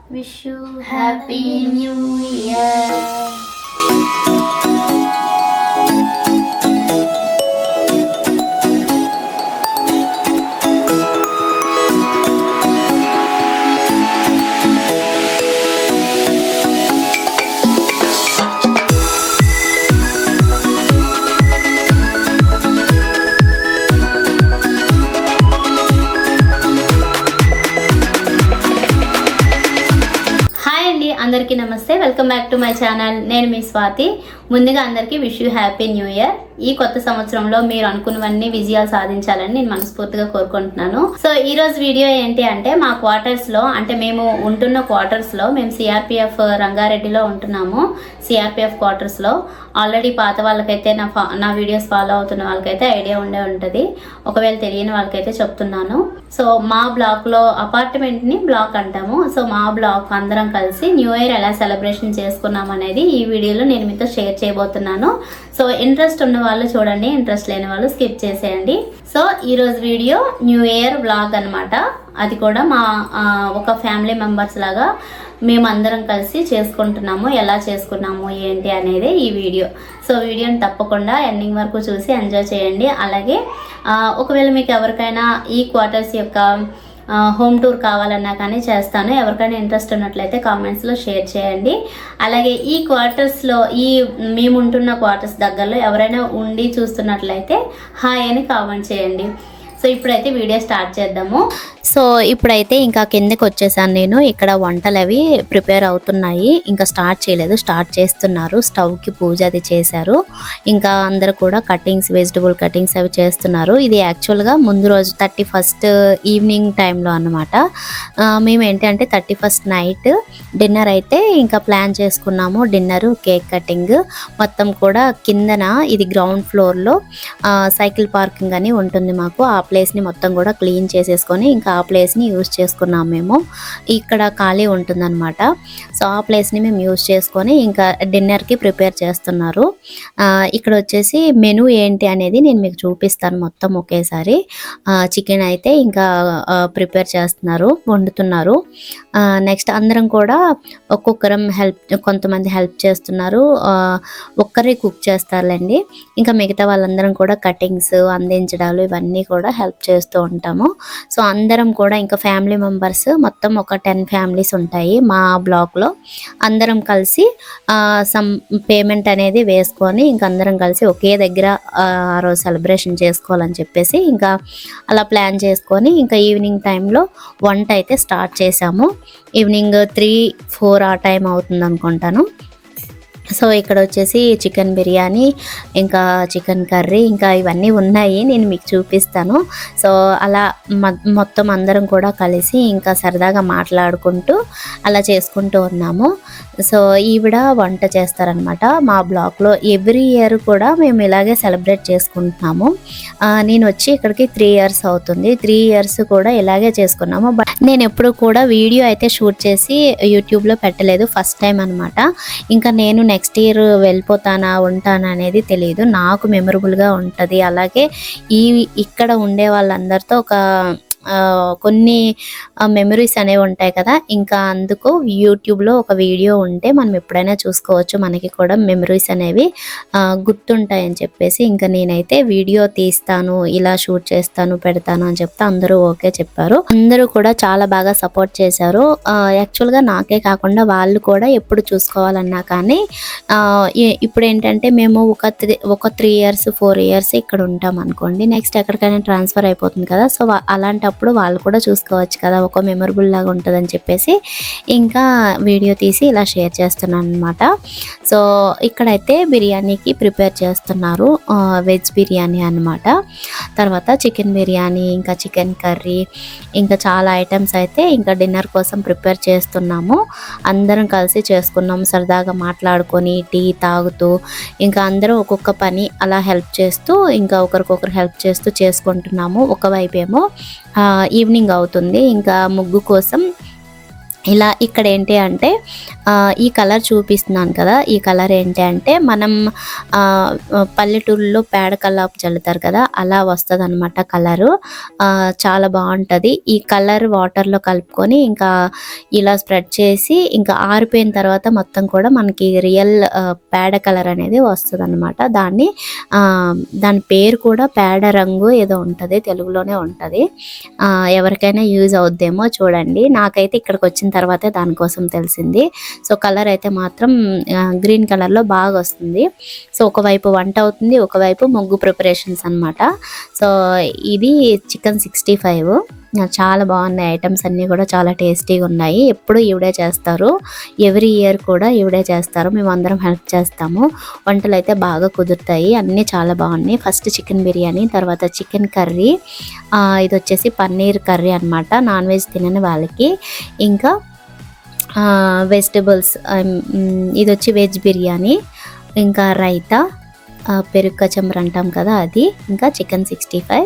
Wish you Happy New Year. అందరికీ నమస్తే, welcome back to my channel. నేను మీ స్వాతి. ముందుగా అందరికీ wish you happy new year. ఈ కొత్త సంవత్సరంలో మీరు అనుకున్నవన్నీ విజయాలు సాధించాలని నేను మనస్ఫూర్తిగా కోరుకుంటున్నాను. సో ఈ రోజు వీడియో ఏంటి అంటే, మా క్వార్టర్స్ లో, అంటే మేము ఉంటున్న క్వార్టర్స్ లో, మేము సిఆర్పిఎఫ్ రంగారెడ్డిలో ఉంటున్నాము. సిఆర్పిఎఫ్ క్వార్టర్స్ లో ఆల్రెడీ పాత వాళ్ళకైతే నా వీడియోస్ ఫాలో అవుతున్న వాళ్ళకైతే ఐడియా ఉండే ఉంటుంది. ఒకవేళ తెలియని వాళ్ళకైతే చెప్తున్నాను. సో మా బ్లాక్ లో, అపార్ట్మెంట్ ని బ్లాక్ అంటాము. సో మా బ్లాక్ అందరం కలిసి న్యూ ఇయర్ ఎలా సెలబ్రేషన్ చేసుకున్నాం అనేది ఈ వీడియోలో నేను మీతో షేర్ చేయబోతున్నాను. సో ఇంట్రెస్ట్ ఉన్న వాళ్ళు చూడండి, ఇంట్రెస్ట్ లేని వాళ్ళు స్కిప్ చేసేయండి. సో ఈ రోజు వీడియో న్యూ ఇయర్ వ్లాగ్ అన్నమాట. అది కూడా మా ఒక ఫ్యామిలీ మెంబర్స్ లాగా మేమందరం కలిసి చేసుకుంటున్నాము. ఎలా చేసుకున్నాము ఏంటి అనేది ఈ వీడియో. సో వీడియోని తప్పకుండా ఎండింగ్ వరకు చూసి ఎంజాయ్ చేయండి. అలాగే ఒకవేళ మీకు ఎవరికైనా ఈ క్వార్టర్స్ యొక్క హోమ్ టూర్ కావాలన్నా కానీ చేస్తాను. ఎవరికైనా ఇంట్రెస్ట్ ఉన్నట్లయితే కామెంట్స్లో షేర్ చేయండి. అలాగే ఈ క్వార్టర్స్లో, మేము ఉంటున్న క్వార్టర్స్ దగ్గరలో ఎవరైనా ఉండి చూస్తున్నట్లయితే హాయ్ అని కామెంట్ చేయండి. సో ఇప్పుడైతే వీడియో స్టార్ట్ చేద్దాము. సో ఇప్పుడైతే ఇంకా కిందకి వచ్చేసాను నేను. ఇక్కడ వంటలు అవి ప్రిపేర్ అవుతున్నాయి. ఇంకా స్టార్ట్ చేయలేదు, స్టార్ట్ చేస్తున్నారు. స్టవ్కి పూజ అది చేశారు. ఇంకా అందరు కూడా కటింగ్స్, వెజిటబుల్ కటింగ్స్ అవి చేస్తున్నారు. ఇది యాక్చువల్గా ముందు రోజు 31st ఈవినింగ్ టైంలో అన్నమాట. మేము ఏంటంటే 31st నైట్ డిన్నర్ అయితే ఇంకా ప్లాన్ చేసుకున్నాము. డిన్నరు, కేక్ కటింగ్ మొత్తం కూడా కిందన, ఇది గ్రౌండ్ ఫ్లోర్లో సైకిల్ పార్కింగ్ అని ఉంటుంది మాకు. ఆ ప్లేస్ని మొత్తం కూడా క్లీన్ చేసేసుకొని ఇంకా ఆ ప్లేస్ని యూజ్ చేసుకున్నాం మేము. ఇక్కడ ఖాళీ ఉంటుందన్నమాట. సో ఆ ప్లేస్ని మేము యూజ్ చేసుకొని ఇంకా డిన్నర్కి ప్రిపేర్ చేస్తున్నారు. ఇక్కడ వచ్చేసి మెనూ ఏంటి అనేది నేను మీకు చూపిస్తాను మొత్తం ఒకేసారి. చికెన్ అయితే ఇంకా ప్రిపేర్ చేస్తున్నారు, వండుతున్నారు. నెక్స్ట్ అందరం కూడా ఒక్కొక్కరం కొంతమంది హెల్ప్ చేస్తున్నారు. ఒక్కరే కుక్ చేస్తారులేండి. ఇంకా మిగతా వాళ్ళందరం కూడా కటింగ్స్, అందించడాలు ఇవన్నీ కూడా హెల్ప్ చేస్తూ ఉంటాము. సో అందరం కూడా ఇంకా ఫ్యామిలీ మెంబర్స్ మొత్తం ఒక 10 ఫ్యామిలీస్ ఉంటాయి మా బ్లాక్లో. అందరం కలిసి సమ్ పేమెంట్ అనేది వేసుకొని ఇంకా అందరం కలిసి ఒకే దగ్గర ఆ రోజు సెలబ్రేషన్ చేసుకోవాలని చెప్పేసి ఇంకా అలా ప్లాన్ చేసుకొని ఇంకా ఈవినింగ్ టైంలో వంట అయితే స్టార్ట్ చేసాము. ఈవినింగ్ 3-4 ఆ టైం అవుతుంది అనుకుంటాను. సో ఇక్కడ వచ్చేసి చికెన్ బిర్యానీ, ఇంకా చికెన్ కర్రీ, ఇంకా ఇవన్నీ ఉన్నాయి, నేను మీకు చూపిస్తాను. సో అలా మొత్తం అందరం కూడా కలిసి ఇంకా సరదాగా మాట్లాడుకుంటూ అలా చేసుకుంటూ ఉన్నాము. సో ఈవిడ వంట చేస్తారనమాట మా బ్లాక్లో. ఎవ్రీ ఇయర్ కూడా మేము ఇలాగే సెలబ్రేట్ చేసుకుంటున్నాము. నేను వచ్చి ఇక్కడికి 3 years అవుతుంది. 3 years కూడా ఇలాగే చేసుకున్నాము. బట్ నేను ఎప్పుడు కూడా వీడియో అయితే షూట్ చేసి యూట్యూబ్లో పెట్టలేదు, ఫస్ట్ టైం అనమాట. ఇంకా నేను నెక్స్ట్ ఇయర్ వెళ్ళిపోతానా ఉంటానా అనేది తెలియదు. నాకు మెమరబుల్గా ఉంటుంది. అలాగే ఇక్కడ ఉండే వాళ్ళందరితో కొన్ని మెమరీస్ అనేవి ఉంటాయి కదా. ఇంకా అందుకు యూట్యూబ్లో ఒక వీడియో ఉంటే మనం ఎప్పుడైనా చూసుకోవచ్చు, మనకి కూడా మెమరీస్ అనేవి గుర్తుంటాయని చెప్పేసి ఇంకా నేనైతే వీడియో తీస్తాను, ఇలా షూట్ చేస్తాను, పెడతాను అని చెప్తే అందరూ ఓకే చెప్పారు. అందరూ కూడా చాలా బాగా సపోర్ట్ చేశారు. యాక్చువల్గా నాకే కాకుండా వాళ్ళు కూడా ఎప్పుడు చూసుకోవాలన్నా కానీ ఇప్పుడు ఏంటంటే మేము ఒక 3 years 4 years ఇక్కడ ఉంటాం అనుకోండి. నెక్స్ట్ ఎక్కడికైనా ట్రాన్స్ఫర్ అయిపోతుంది కదా. సో అలాంటప్పుడు వాళ్ళు కూడా చూసుకోవచ్చు కదా, ఒక మెమరబుల్ లాగా ఉంటుందని చెప్పేసి ఇంకా వీడియో తీసి ఇలా షేర్ చేస్తున్నాను అనమాట. సో ఇక్కడైతే బిర్యానీకి ప్రిపేర్ చేస్తున్నారు, వెజ్ బిర్యానీ అనమాట. తర్వాత చికెన్ బిర్యానీ, ఇంకా చికెన్ కర్రీ, ఇంకా చాలా ఐటమ్స్ అయితే ఇంకా డిన్నర్ కోసం ప్రిపేర్ చేస్తున్నాము. అందరం కలిసి చేసుకున్నాము, సరదాగా మాట్లాడుకొని టీ తాగుతూ ఇంకా అందరూ ఒక్కొక్క పని అలా హెల్ప్ చేస్తూ ఇంకా ఒకరికొకరు హెల్ప్ చేస్తూ చేసుకుంటున్నాము. ఒకవైపు ఏమో ఈవినింగ్ అవుతుంది. ఇంకా ముగ్గు కోసం ఇలా ఇక్కడ ఏంటి అంటే ఈ కలర్ చూపిస్తున్నాను కదా, ఈ కలర్ ఏంటి అంటే మనం పల్లెటూరులో పేడ కల్లాపు చల్లుతారు కదా, అలా వస్తుంది అనమాట కలరు. చాలా బాగుంటుంది. ఈ కలర్ వాటర్లో కలుపుకొని ఇంకా ఇలా స్ప్రెడ్ చేసి ఇంకా ఆరిపోయిన తర్వాత మొత్తం కూడా మనకి రియల్ పేడ కలర్ అనేది వస్తుంది అనమాట. దాని పేరు కూడా పేడ రంగు ఏదో ఉంటుంది, తెలుగులోనే ఉంటుంది. ఎవరికైనా యూజ్ అవుద్దేమో చూడండి. నాకైతే ఇక్కడికి వచ్చిన తర్వాతే దానికోసం తెలిసింది. సో కలర్ అయితే మాత్రం గ్రీన్ కలర్లో బాగా వస్తుంది. సో ఒకవైపు వంట అవుతుంది, ఒకవైపు ముగ్గు ప్రిపరేషన్స్ అనమాట. సో ఇది చికెన్ 65. చాలా బాగున్నాయి. ఐటమ్స్ అన్నీ కూడా చాలా టేస్టీగా ఉన్నాయి. ఎప్పుడు ఈవిడే చేస్తారు, ఎవ్రీ ఇయర్ కూడా ఈవిడే చేస్తారు. మేము అందరం హెల్ప్ చేస్తాము. వంటలు అయితే బాగా కుదురుతాయి, అన్నీ చాలా బాగున్నాయి. ఫస్ట్ చికెన్ బిర్యానీ, తర్వాత చికెన్ కర్రీ, ఇది వచ్చేసి పన్నీర్ కర్రీ అనమాట, నాన్ వెజ్ తినని వాళ్ళకి. ఇంకా వెజిటబుల్స్, ఇది వచ్చి వెజ్ బిర్యానీ, ఇంకా రైతా, పెరుగు కచంబర్ అంటాం కదా అది, ఇంకా చికెన్ 65.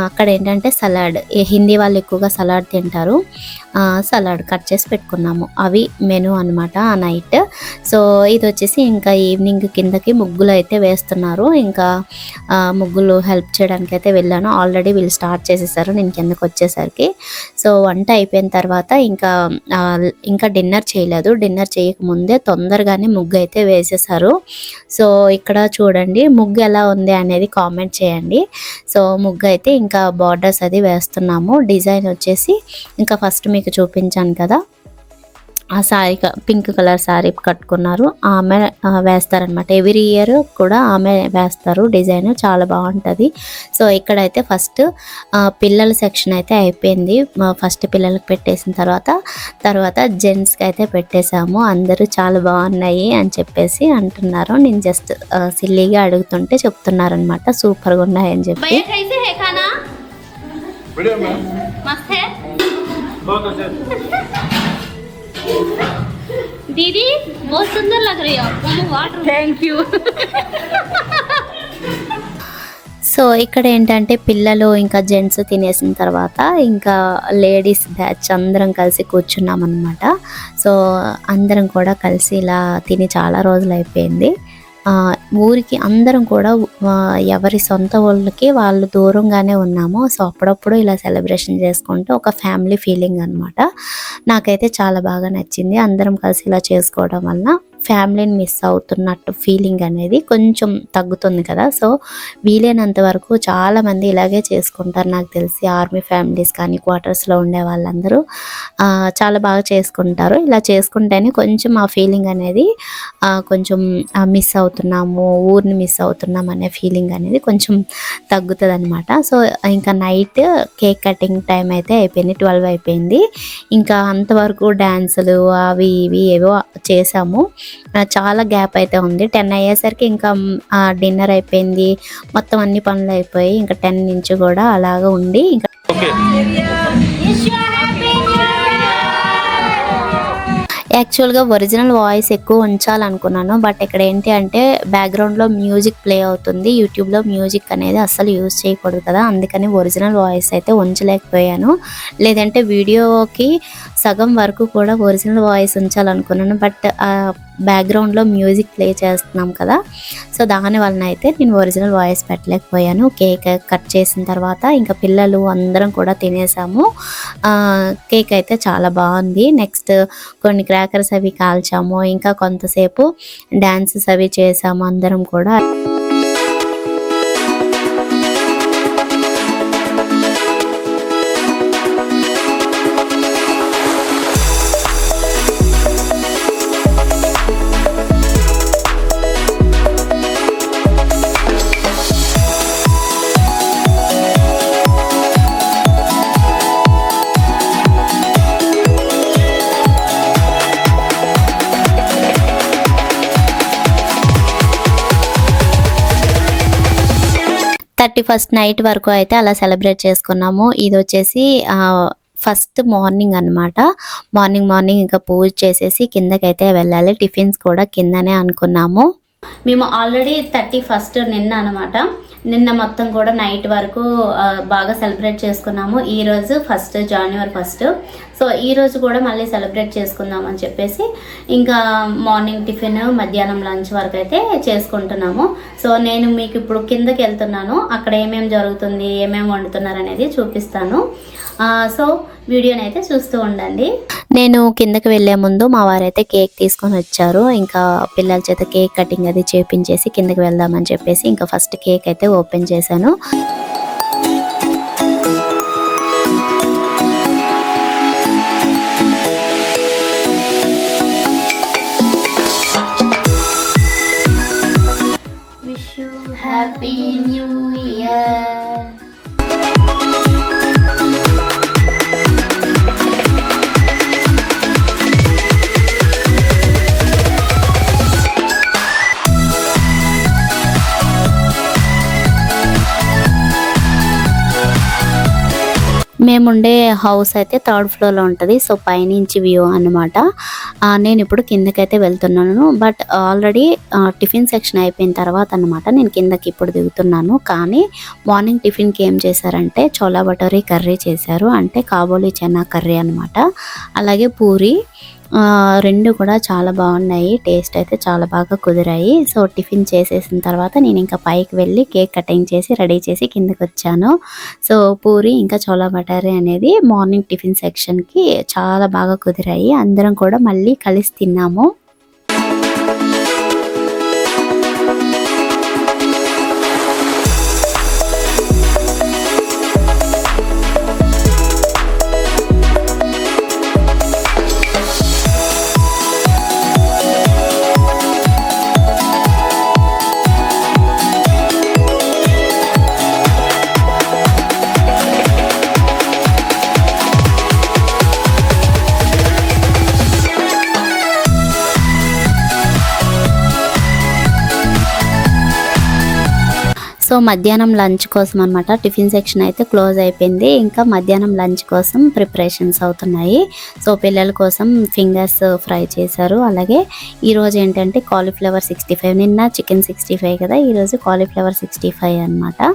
అక్కడ ఏంటంటే సలాడ్, హిందీ వాళ్ళు ఎక్కువగా సలాడ్ తింటారు. సలాడ్ కట్ చేసి పెట్టుకున్నాము. అవి మెనూ అనమాట ఆ నైట్. సో ఇది వచ్చేసి ఇంకా ఈవినింగ్ కిందకి ముగ్గులు అయితే వేస్తున్నారు. ఇంకా ముగ్గులు హెల్ప్ చేయడానికి అయితే వెళ్ళాను. ఆల్రెడీ వీళ్ళు స్టార్ట్ చేసేసారు నేను కిందకి వచ్చేసరికి. సో వంట అయిపోయిన తర్వాత ఇంకా డిన్నర్ చేయలేదు. డిన్నర్ చేయకముందే తొందరగానే ముగ్గు అయితే వేసేసారు. సో ఇక్కడ చూడండి ముగ్గు ఎలా ఉంది అనేది కామెంట్ చేయండి. సో ముగ్గు అయితే ఇంకా బార్డర్స్ అది వేస్తున్నాము. డిజైన్ వచ్చేసి ఇంకా ఫస్ట్ మీకు చూపించాను కదా, ఆ శారీ పింక్ కలర్ శారీ కట్టుకున్నారు, ఆమె వేస్తారనమాట. ఎవ్రీ ఇయర్ కూడా ఆమె వేస్తారు డిజైన్, చాలా బాగుంటుంది. సో ఇక్కడైతే ఫస్ట్ పిల్లల సెక్షన్ అయితే అయిపోయింది. ఫస్ట్ పిల్లలకు పెట్టేసిన తర్వాత జెంట్స్కి అయితే పెట్టేశాము. అందరూ చాలా బాగున్నాయి అని చెప్పేసి అంటున్నారు. నేను జస్ట్ సిల్లీగా అడుగుతుంటే చెప్తున్నారనమాట సూపర్గా ఉన్నాయని చెప్పి. दीदी बहुत सुंदर लग रही हो, वाटर थैंक यू. సో ఇక్కడ ఏంటంటే పిల్లలు ఇంకా జెంట్స్ తినేసిన తర్వాత ఇంకా లేడీస్ బ్యాచ్ అందరం కలిసి కూర్చున్నాం అనమాట. సో అందరం కూడా కలిసి ఇలా తిని చాలా రోజులు అయిపోయింది. ఊరికి అందరం కూడా ఎవరి సొంత ఊళ్ళకి వాళ్ళు దూరంగానే ఉన్నాము. సో అప్పుడప్పుడు ఇలా సెలబ్రేషన్ చేసుకుంటే ఒక ఫ్యామిలీ ఫీలింగ్ అనమాట. నాకైతే చాలా బాగా నచ్చింది. అందరం కలిసి ఇలా చేసుకోవడం వలన ఫ్యామిలీని మిస్ అవుతున్నట్టు ఫీలింగ్ అనేది కొంచెం తగ్గుతుంది కదా. సో వీలైనంత వరకు చాలామంది ఇలాగే చేసుకుంటారు నాకు తెలిసి. ఆర్మీ ఫ్యామిలీస్ కానీ క్వార్టర్స్లో ఉండే వాళ్ళందరూ చాలా బాగా చేసుకుంటారు. ఇలా చేసుకుంటేనే కొంచెం ఆ ఫీలింగ్ అనేది కొంచెం మిస్ అవుతున్నాము, ఊరిని మిస్ అవుతున్నాం అనే ఫీలింగ్ అనేది కొంచెం తగ్గుతుంది అనమాట. సో ఇంకా నైట్ కేక్ కటింగ్ టైం అయితే అయిపోయింది, 12 అయిపోయింది. ఇంకా అంతవరకు డ్యాన్సులు అవి ఇవి ఏవో చేసాము. చాలా గ్యాప్ అయితే ఉంది. 10 అయ్యేసరికి ఇంకా డిన్నర్ అయిపోయింది, మొత్తం అన్ని పనులు అయిపోయి ఇంకా 10 నుంచి కూడా అలాగా ఉండి ఇంకా యాక్చువల్గా ఒరిజినల్ వాయిస్ ఎక్కువ ఉంచాలనుకున్నాను. బట్ ఇక్కడ ఏంటి అంటే బ్యాక్గ్రౌండ్లో మ్యూజిక్ ప్లే అవుతుంది. యూట్యూబ్లో మ్యూజిక్ అనేది అస్సలు యూజ్ చేయకూడదు కదా, అందుకని ఒరిజినల్ వాయిస్ అయితే ఉంచలేకపోయాను. లేదంటే వీడియోకి సగం వరకు కూడా ఒరిజినల్ వాయిస్ ఉంచాలనుకున్నాను. బట్ బ్యాక్గ్రౌండ్లో మ్యూజిక్ ప్లే చేస్తున్నాం కదా, సో దాని వలన అయితే నేను ఒరిజినల్ వాయిస్ పెట్టలేకపోయాను. కేక్ కట్ చేసిన తర్వాత ఇంకా పిల్లలు అందరం కూడా తినేసాము. కేక్ అయితే చాలా బాగుంది. నెక్స్ట్ కొన్ని క్రాకర్స్ అవి కాల్చాము. ఇంకా కొంతసేపు డ్యాన్సెస్ అవి చేసాము అందరం కూడా. ఫస్ట్ నైట్ వరకు అయితే అలా సెలబ్రేట్ చేసుకున్నాము. ఇది వచ్చేసి ఫస్ట్ మార్నింగ్ అనమాట. మార్నింగ్ ఇంకా పూజ చేసేసి కిందకైతే వెళ్ళాలి. టిఫిన్స్ కూడా కిందనే అనుకున్నాము. మేము ఆల్రెడీ 31st నిన్న అనమాట నిన్న మొత్తం కూడా నైట్ వరకు బాగా సెలబ్రేట్ చేసుకున్నాము. ఈరోజు January 1. సో ఈరోజు కూడా మళ్ళీ సెలబ్రేట్ చేసుకుందాం అని చెప్పేసి ఇంకా మార్నింగ్ టిఫిన్, మధ్యాహ్నం లంచ్ వరకు అయితే చేసుకుంటున్నాము. సో నేను మీకు ఇప్పుడు కిందకి వెళ్తున్నాను, అక్కడ ఏమేమి జరుగుతుంది, ఏమేమి వండుతున్నారు అనేది చూపిస్తాను. సో వీడియోని అయితే చూస్తూ ఉండండి. నేను కిందకి వెళ్ళే ముందు మా వారైతే కేక్ తీసుకొని వచ్చారు. ఇంకా పిల్లల చేత కేక్ కటింగ్ అది చేపించేసి కిందకి వెళ్దామని చెప్పేసి ఇంకా ఫస్ట్ కేక్ అయితే ఓపెన్ చేశాను. Wish you happy new year. మేముండే హౌస్ అయితే 3rd ఫ్లోర్లో ఉంటుంది. సో పైనుంచి వ్యూ అనమాట. నేను ఇప్పుడు కిందకైతే వెళ్తున్నాను. బట్ ఆల్రెడీ టిఫిన్ సెక్షన్ అయిపోయిన తర్వాత అనమాట నేను కిందకి ఇప్పుడు దిగుతున్నాను. కానీ మార్నింగ్ టిఫిన్కి ఏం చేశారంటే చోలా భటోరీ కర్రీ చేశారు, అంటే కాబోలి చెన్నా కర్రీ అనమాట. అలాగే పూరి, రెండు కూడా చాలా బాగున్నాయి. టేస్ట్ అయితే చాలా బాగా కుదిరాయి. సో టిఫిన్ చేసేసిన తర్వాత నేను ఇంకా పైకి వెళ్ళి కేక్ కటింగ్ చేసి రెడీ చేసి కిందకి వచ్చాను. సో పూరి ఇంకా చోలా భటోరీ అనేది మార్నింగ్ టిఫిన్ సెక్షన్కి చాలా బాగా కుదిరాయి. అందరం కూడా మళ్ళీ కలిసి తిన్నాము. సో మధ్యాహ్నం లంచ్ కోసం అనమాట టిఫిన్ సెక్షన్ అయితే క్లోజ్ అయిపోయింది. ఇంకా మధ్యాహ్నం లంచ్ కోసం ప్రిపరేషన్స్ అవుతున్నాయి. సో పిల్లల కోసం ఫింగర్స్ ఫ్రై చేశారు. అలాగే ఈరోజు ఏంటంటే కాలీఫ్లవర్ 65, నిన్న చికెన్ 65 కదా, ఈరోజు కాలీఫ్లవర్ 65 అనమాట.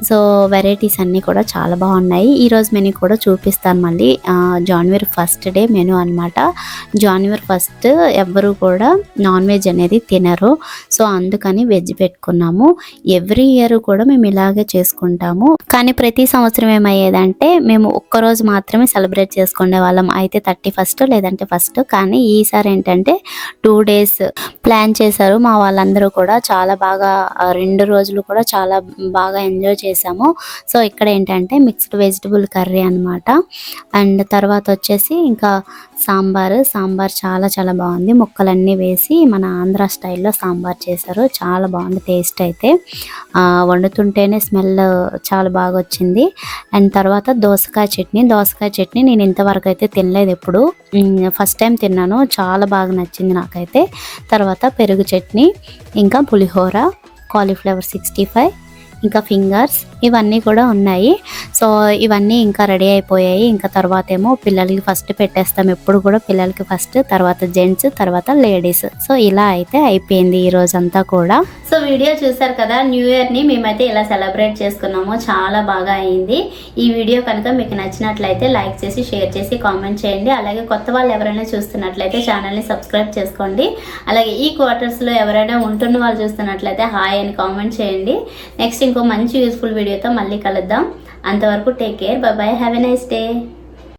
సో వెరైటీస్ అన్నీ కూడా చాలా బాగున్నాయి. ఈరోజు మెనూ కూడా చూపిస్తాను మళ్ళీ. January 1 డే మెనూ అనమాట. January 1 ఎవ్వరు కూడా నాన్ వెజ్ అనేది తినరు. సో అందుకని వెజ్ పెట్టుకున్నాము. ఎవ్రీ ఇయర్ కూడా మేము ఇలాగే చేసుకుంటాము. కానీ ప్రతి సంవత్సరం ఏమయ్యేదంటే మేము ఒక్కరోజు మాత్రమే సెలబ్రేట్ చేసుకునే వాళ్ళం, అయితే 31 లేదంటే 1. కానీ ఈసారి ఏంటంటే 2 days ప్లాన్ చేశారు మా వాళ్ళందరూ కూడా. చాలా బాగా 2 రోజులు కూడా చాలా బాగా ఎంజాయ్ చేసాము. సో ఇక్కడ ఏంటంటే మిక్స్డ్ వెజిటబుల్ కర్రీ అనమాట. అండ్ తర్వాత వచ్చేసి ఇంకా సాంబార్ చాలా చాలా బాగుంది. ముక్కలన్నీ వేసి మన ఆంధ్ర స్టైల్లో సాంబార్ చేశారు. చాలా బాగుంది టేస్ట్ అయితే. వండుతుంటేనే స్మెల్ చాలా బాగా వచ్చింది. అండ్ తర్వాత దోసకాయ చట్నీ నేను ఇంతవరకు అయితే తినలేదు ఎప్పుడు, ఫస్ట్ టైం తిన్నాను. చాలా బాగా నచ్చింది నాకైతే. తర్వాత పెరుగు చట్నీ, ఇంకా పులిహోర, కాలీఫ్లవర్ 65, ఇంకా ఫింగర్స్, ఇవన్నీ కూడా ఉన్నాయి. సో ఇవన్నీ ఇంకా రెడీ అయిపోయాయి. ఇంకా తర్వాత ఏమో పిల్లలకి ఫస్ట్ పెట్టేస్తాం, ఎప్పుడు కూడా పిల్లలకి ఫస్ట్, తర్వాత జెంట్స్, తర్వాత లేడీస్. సో ఇలా అయితే అయిపోయింది ఈ రోజంతా కూడా. సో వీడియో చూసారు కదా, న్యూ ఇయర్ని మేమైతే ఇలా సెలబ్రేట్ చేసుకున్నాము. చాలా బాగా అయింది. ఈ వీడియో కనుక మీకు నచ్చినట్లయితే లైక్ చేసి, షేర్ చేసి, కామెంట్ చేయండి. అలాగే కొత్త వాళ్ళు ఎవరైనా చూస్తున్నట్లయితే ఛానల్ని సబ్స్క్రైబ్ చేసుకోండి. అలాగే ఈ క్వార్టర్స్లో ఎవరైనా ఉంటున్న వాళ్ళు చూస్తున్నట్లయితే హాయ్ అని కామెంట్ చేయండి. నెక్స్ట్ ఇంకో మంచి యూస్ఫుల్ వీడియోతో మళ్ళీ కలుద్దాం. అంతవరకు take care, by by, have a nice day.